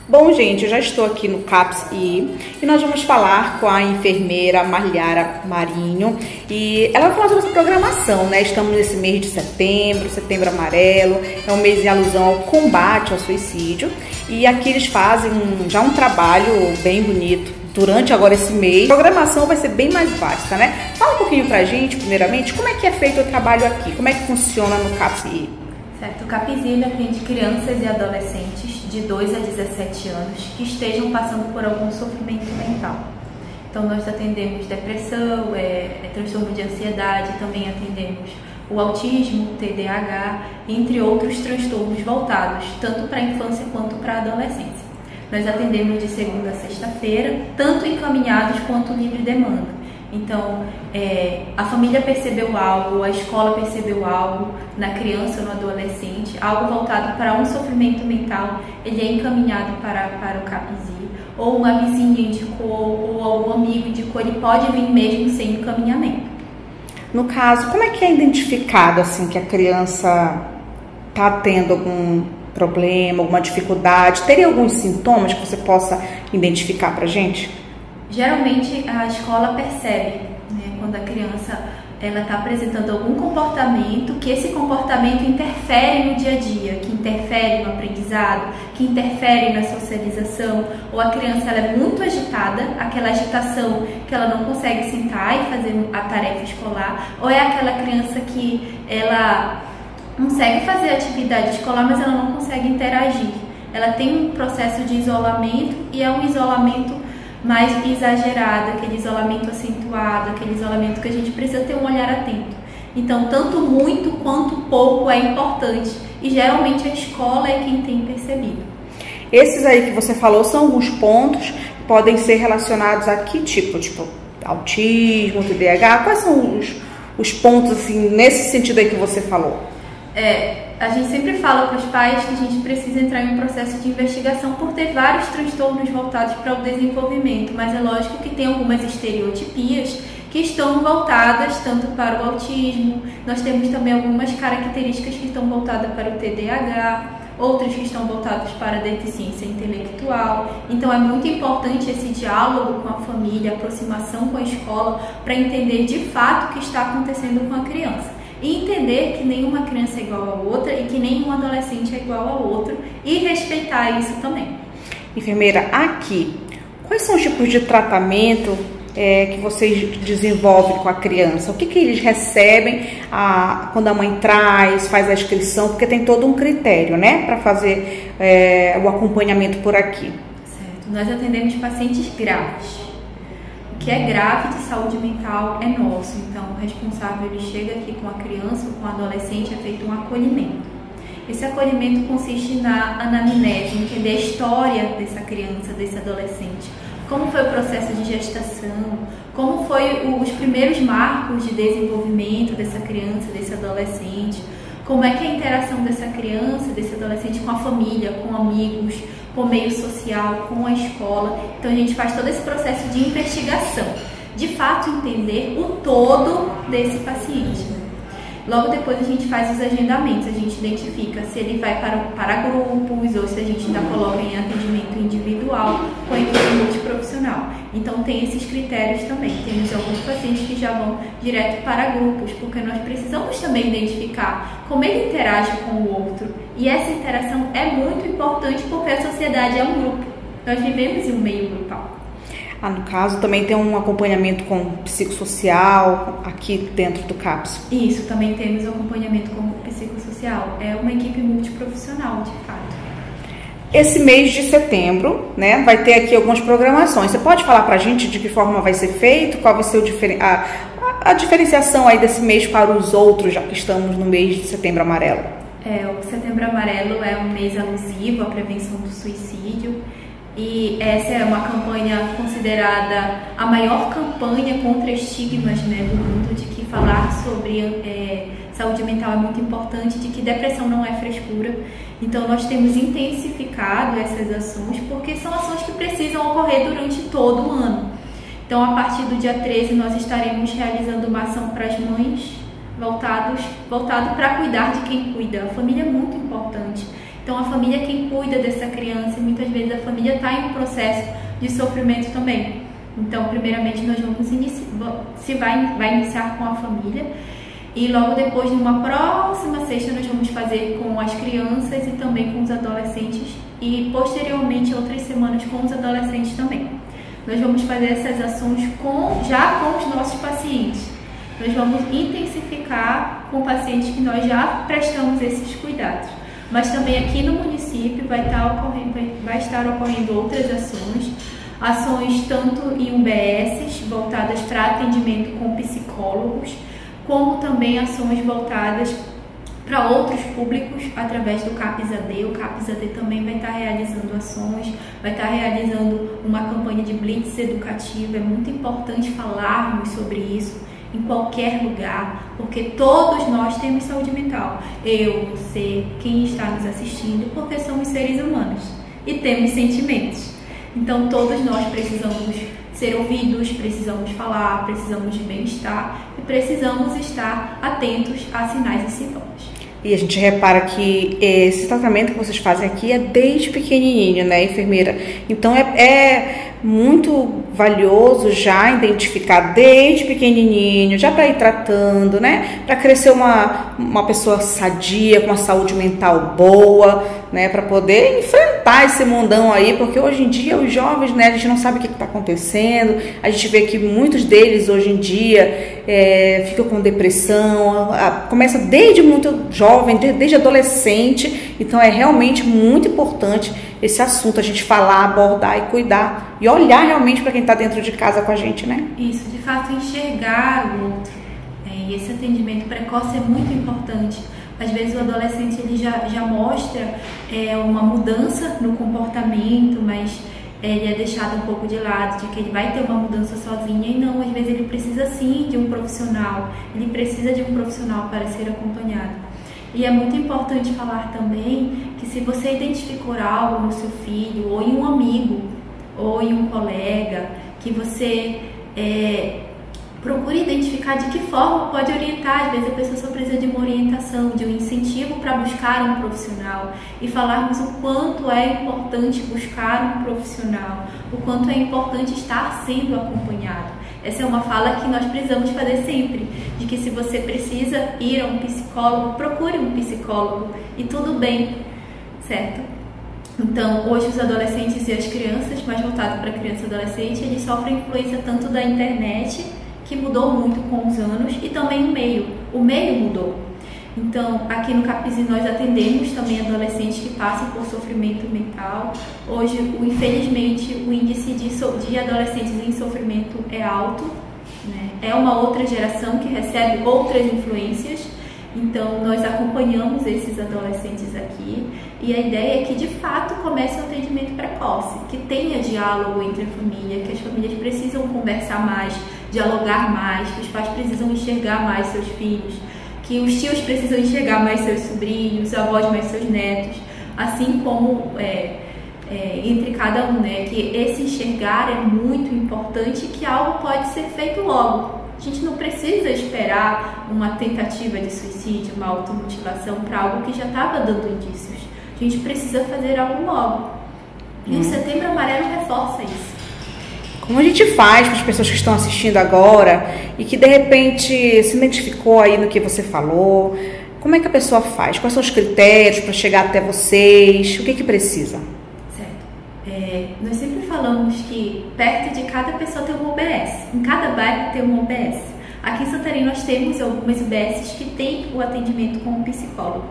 Bom, gente, eu já estou aqui no CAPS-I e nós vamos falar com a enfermeira Marliara Marinho e ela vai falar sobre essa programação, né? Estamos nesse mês de setembro, Setembro Amarelo, é um mês em alusão ao combate ao suicídio e aqui eles fazem já um trabalho bem bonito durante agora esse mês. A programação vai ser bem mais vasta, né? Fala um pouquinho pra gente, primeiramente, como é que é feito o trabalho aqui, como é que funciona no CAPS-I? Certo, o CAPS-I atende crianças e adolescentes de 2 a 17 anos que estejam passando por algum sofrimento mental. Então nós atendemos depressão, transtorno de ansiedade, também atendemos o autismo, TDAH, entre outros transtornos voltados tanto para a infância quanto para a adolescência. Nós atendemos de segunda a sexta-feira, tanto encaminhados quanto livre demanda. Então, a família percebeu algo, a escola percebeu algo na criança ou no adolescente, algo voltado para um sofrimento mental, ele é encaminhado para o CAPS-I, ou uma vizinha indicou, ou algum amigo indicou, ele pode vir mesmo sem encaminhamento. No caso, como é que é identificado assim que a criança está tendo algum problema, alguma dificuldade? Teria alguns sintomas que você possa identificar para a gente? Geralmente a escola percebe, né, quando a criança está apresentando algum comportamento, que esse comportamento interfere no dia a dia, que interfere no aprendizado, que interfere na socialização, ou a criança ela é muito agitada, aquela agitação que ela não consegue sentar e fazer a tarefa escolar, ou é aquela criança que ela consegue fazer a atividade escolar, mas ela não consegue interagir. Ela tem um processo de isolamento e é um isolamento mais exagerado, aquele isolamento acentuado, aquele isolamento que a gente precisa ter um olhar atento. Então, tanto muito quanto pouco é importante e geralmente a escola é quem tem percebido. Esses aí que você falou são alguns pontos que podem ser relacionados a que tipo? Tipo, autismo, TDAH? Quais são os pontos, assim, nesse sentido aí que você falou? A gente sempre fala para os pais que a gente precisa entrar em um processo de investigação por ter vários transtornos voltados para o desenvolvimento, mas é lógico que tem algumas estereotipias que estão voltadas tanto para o autismo, nós temos também algumas características que estão voltadas para o TDAH, outras que estão voltadas para a deficiência intelectual. Então é muito importante esse diálogo com a família, aproximação com a escola, para entender de fato o que está acontecendo com a criança. E entender que nenhuma criança é igual a outra e que nenhum adolescente é igual ao outro e respeitar isso também. Enfermeira, aqui, quais são os tipos de tratamento que vocês desenvolvem com a criança? O que eles recebem quando a mãe faz a inscrição? Porque tem todo um critério, né, para fazer o acompanhamento por aqui. Certo. Nós atendemos pacientes graves. O que é grave de saúde mental é nosso, então o responsável ele chega aqui com a criança ou com o adolescente, é feito um acolhimento. Esse acolhimento consiste na anamnese, entender a história dessa criança, desse adolescente, como foi o processo de gestação, como foi os primeiros marcos de desenvolvimento dessa criança, desse adolescente, como é que é a interação dessa criança, desse adolescente com a família, com amigos, com o meio social, com a escola. Então a gente faz todo esse processo de investigação, de fato entender o todo desse paciente. Logo depois a gente faz os agendamentos, a gente identifica se ele vai para grupos ou se a gente ainda coloca em atendimento individual com a equipe multiprofissional. Então tem esses critérios também. Temos alguns pacientes que já vão direto para grupos, porque nós precisamos também identificar como ele interage com o outro. E essa interação é muito importante porque a sociedade é um grupo. Nós vivemos em um meio grupal. No caso, também tem um acompanhamento com psicossocial aqui dentro do CAPS. Isso, também temos acompanhamento com psicossocial. É uma equipe multiprofissional, de fato. Esse mês de setembro, né, vai ter aqui algumas programações. Você pode falar pra gente de que forma vai ser feito? Qual vai ser a diferenciação aí desse mês para os outros, já que estamos no mês de Setembro Amarelo? O Setembro Amarelo é um mês alusivo à prevenção do suicídio e essa é uma campanha considerada a maior campanha contra estigmas, né, do mundo, de que falar sobre saúde mental é muito importante, de que depressão não é frescura. Então nós temos intensificado essas ações porque são ações que precisam ocorrer durante todo o ano. Então a partir do dia 13 nós estaremos realizando uma ação para as mães voltado para cuidar de quem cuida. A família é muito importante. Então a família é quem cuida dessa criança e muitas vezes a família está em um processo de sofrimento também. Então primeiramente nós vamos vai iniciar com a família e logo depois, numa próxima sexta, nós vamos fazer com as crianças e também com os adolescentes e posteriormente outras semanas com os adolescentes também. Nós vamos fazer essas ações já com os nossos pacientes. Nós vamos intensificar com pacientes que nós já prestamos esses cuidados. Mas também aqui no município vai estar ocorrendo outras ações tanto em UBSs voltadas para atendimento com psicólogos, como também ações voltadas para outros públicos através do CAPS-AD. O CAPS-AD também vai estar realizando ações, vai estar realizando uma campanha de blitz educativa. É muito importante falarmos sobre isso em qualquer lugar, porque todos nós temos saúde mental. Eu, você, quem está nos assistindo, porque somos seres humanos e temos sentimentos. Então todos nós precisamos ser ouvidos, precisamos falar, precisamos de bem-estar e precisamos estar atentos a sinais e sintomas. E a gente repara que esse tratamento que vocês fazem aqui é desde pequenininho, né, enfermeira? Então é muito valioso já identificar desde pequenininho, já para ir tratando, né, para crescer uma pessoa sadia, com uma saúde mental boa, né, para poder enfrentar esse mundão aí, porque hoje em dia os jovens, né, a gente não sabe o que está acontecendo, a gente vê que muitos deles hoje em dia ficam com depressão, começa desde muito jovem, desde adolescente. Então é realmente muito importante esse assunto, a gente falar, abordar e cuidar e olhar realmente para quem está dentro de casa com a gente, né? Isso, de fato, enxergar o outro. E esse atendimento precoce é muito importante. Às vezes o adolescente ele já mostra uma mudança no comportamento, mas ele é deixado um pouco de lado, de que ele vai ter uma mudança sozinho. E não, às vezes ele precisa sim de um profissional, ele precisa de um profissional para ser acompanhado. E é muito importante falar também que se você identificou algo no seu filho, ou em um amigo, ou em um colega, que você procure identificar de que forma pode orientar. Às vezes a pessoa só precisa de uma orientação, de um incentivo para buscar um profissional. E falarmos o quanto é importante buscar um profissional, o quanto é importante estar sendo acompanhado. Essa é uma fala que nós precisamos fazer sempre, de que se você precisa ir a um psicólogo, procure um psicólogo e tudo bem, certo? Então, hoje os adolescentes e as crianças, mais voltado para criança e adolescente, eles sofrem influência tanto da internet, que mudou muito com os anos, e também o meio mudou. Então, aqui no CAPS nós atendemos também adolescentes que passam por sofrimento mental. Hoje, infelizmente, o índice de adolescentes em sofrimento é alto, né? É uma outra geração que recebe outras influências. Então, nós acompanhamos esses adolescentes aqui e a ideia é que, de fato, comece um atendimento precoce, que tenha diálogo entre a família, que as famílias precisam conversar mais, dialogar mais, que os pais precisam enxergar mais seus filhos, que os tios precisam enxergar mais seus sobrinhos, os avós mais seus netos, assim como entre cada um, né? Que esse enxergar é muito importante e que algo pode ser feito logo. A gente não precisa esperar uma tentativa de suicídio, uma automutilação para algo que já estava dando indícios. A gente precisa fazer algo logo. E o Setembro Amarelo reforça isso. Como a gente faz para as pessoas que estão assistindo agora e que de repente se identificou aí no que você falou? Como é que a pessoa faz? Quais são os critérios para chegar até vocês? O que precisa? Certo. Nós sempre falamos que perto de cada pessoa tem uma UBS. Em cada bairro tem uma UBS. Aqui em Santarém nós temos algumas UBSs que têm o atendimento com um psicólogo.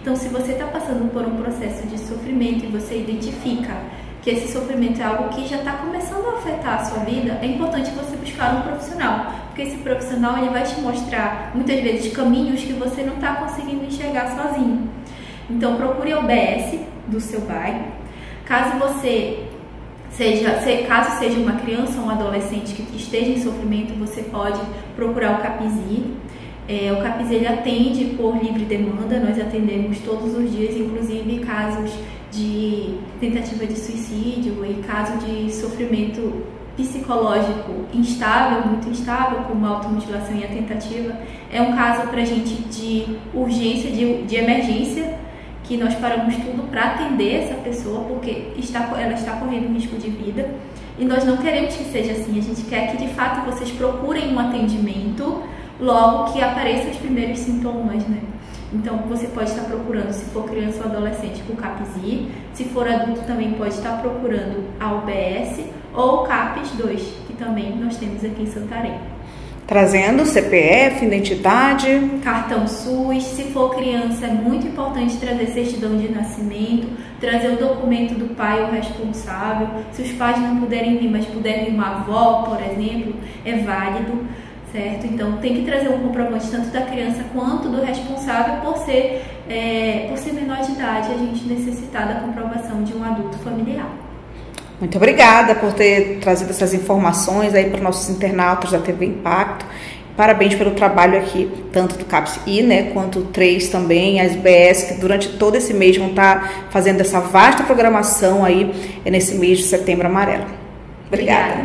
Então, se você está passando por um processo de sofrimento e você identifica que esse sofrimento é algo que já está começando a afetar a sua vida, é importante você buscar um profissional, porque esse profissional ele vai te mostrar muitas vezes caminhos que você não está conseguindo enxergar sozinho. Então procure a UBS do seu bairro. Caso seja uma criança ou um adolescente que esteja em sofrimento, você pode procurar o CAPS-I. O CAPS ele atende por livre demanda, nós atendemos todos os dias, inclusive casos de tentativa de suicídio e caso de sofrimento psicológico instável, muito instável, como automutilação e a tentativa. É um caso para a gente de urgência, de emergência, que nós paramos tudo para atender essa pessoa, porque ela está correndo risco de vida, e nós não queremos que seja assim. A gente quer que de fato vocês procurem um atendimento logo que apareçam os primeiros sintomas, né? Então você pode estar procurando, se for criança ou adolescente, com o CAPS-I, se for adulto também pode estar procurando a UBS ou o CAPS-2, que também nós temos aqui em Santarém. Trazendo CPF, identidade, cartão SUS. Se for criança, é muito importante trazer certidão de nascimento, trazer o documento do pai ou responsável. Se os pais não puderem vir, mas puder vir uma avó, por exemplo, é válido, certo? Então tem que trazer um comprovante tanto da criança quanto do responsável, por ser menor de idade, a gente necessitar da comprovação de um adulto familiar. Muito obrigada por ter trazido essas informações aí para os nossos internautas da TV Impacto. Parabéns pelo trabalho aqui, tanto do CAPS-I, né, quanto o 3 também, as BS, que durante todo esse mês vão estar fazendo essa vasta programação aí nesse mês de Setembro Amarelo. Obrigada.